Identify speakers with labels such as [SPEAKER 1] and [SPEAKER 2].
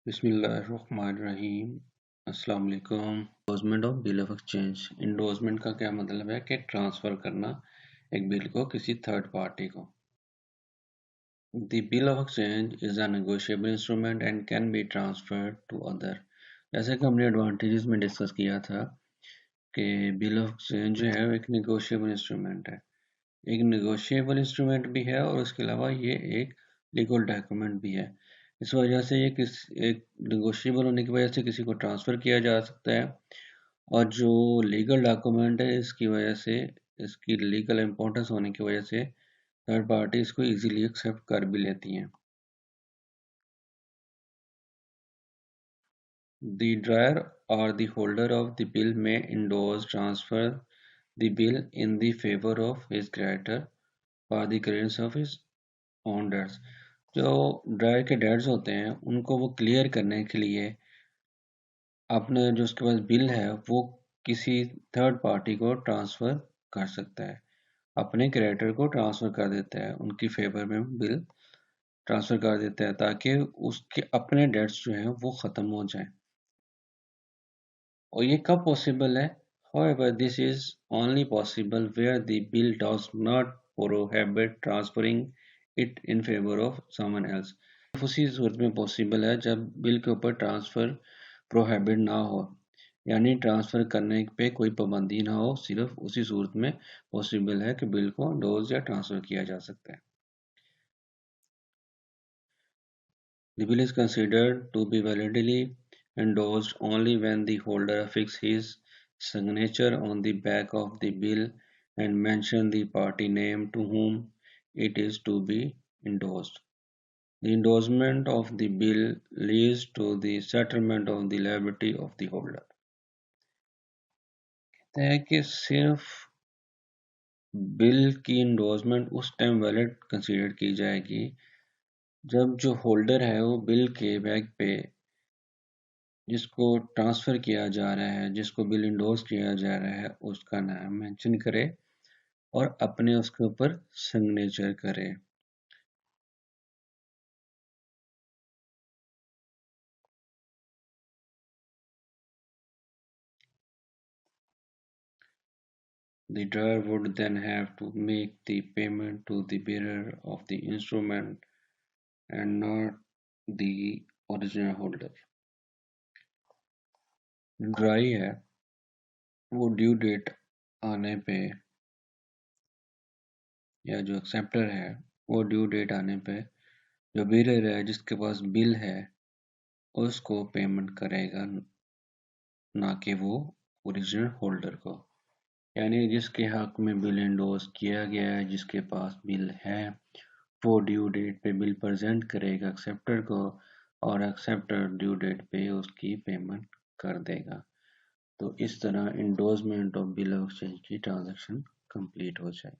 [SPEAKER 1] बिस्मिल्लाहिर्रहमानिर्रहीम। अस्सलाम वालेकुम। Endorsement of bill of exchange. Endorsement का क्या मतलब है कि ट्रांसफर करना एक बिल को किसी थर्ड पार्टी को। The bill of exchange is a negotiable instrument and can be transferred to other। जैसे कि हमने एडवांटेजेस में डिस्कस किया था कि बिल ऑफ एक्सचेंज जो है वो एक नेगोशिएबल इंस्ट्रूमेंट है। एक नेगोशिएबल इंस्ट्रूमेंट भी है और उसके अलावा ये एक लीगल डॉक्यूमेंट भी है। इस वजह से ये एक नेगोशिएबल होने की वजह से किसी को ट्रांसफ़र किया जा सकता है और जो लीगल डॉक्यूमेंट है इसकी वजह से, इसकी लीगल इम्पोर्टेंस होने की वजह से थर्ड पार्टी इसको इजीली एक्सेप्ट कर भी लेती हैं। The drawer or the holder of the bill may endorse transfer the bill in the favor of his creditor for the clearance of his own debts। जो ड्रायर के dates होते हैं उनको वो क्लियर करने के लिए अपने जो उसके पास बिल है वो किसी थर्ड पार्टी को ट्रांसफ़र कर सकता है, अपने क्रेडिटर को ट्रांसफ़र कर देता है, उनकी फेवर में बिल ट्रांसफ़र कर देता है ताकि उसके अपने डेट्स जो हैं वो ख़त्म हो जाएं। और ये कब पॉसिबल है? However, this is only possible where the bill does not prohibit transferring it in favor of someone else। उसी सूरत में पॉसिबल है जब बिल के ऊपर ट्रांसफ़र प्रोहिबिट ना हो, यानी ट्रांसफ़र करने पे कोई पाबंदी ना हो, सिर्फ उसी सूरत में पॉसिबल है कि बिल को डोज या ट्रांसफ़र किया जा सकता है। The bill is considered to be validly endorsed only when the holder affixes his signature on the back of the bill and mentions the party name to whom it is to be endorsed। The endorsement of the bill leads to the settlement of the liability of the holder। कहते हैं कि सिर्फ bill की endorsement उस time valid consider की जाएगी जब जो होल्डर है वो बिल के बैक पे जिसको ट्रांसफ़र किया जा रहा है, जिसको बिल इंडोर्स किया जा रहा है, उसका नाम मेंशन करे और अपने उसके ऊपर सिग्नेचर करे। The drawer would then have to make the payment to the bearer of the instrument and not the original holder। Dry है वो ड्यू डेट आने पे या जो एक्सेप्टर है वो ड्यू डेट आने पे जो बीरर है जिसके पास बिल है उसको पेमेंट करेगा, ना कि वो ओरिजिनल होल्डर को। यानी जिसके हक में बिल इंडोर्स किया गया है, जिसके पास बिल है, वो ड्यू डेट पे बिल प्रेजेंट करेगा एक्सेप्टर को और एक्सेप्टर ड्यू डेट पे उसकी पेमेंट कर देगा। तो इस तरह endorsement of bill of exchange की ट्रांजैक्शन कंप्लीट हो जाए।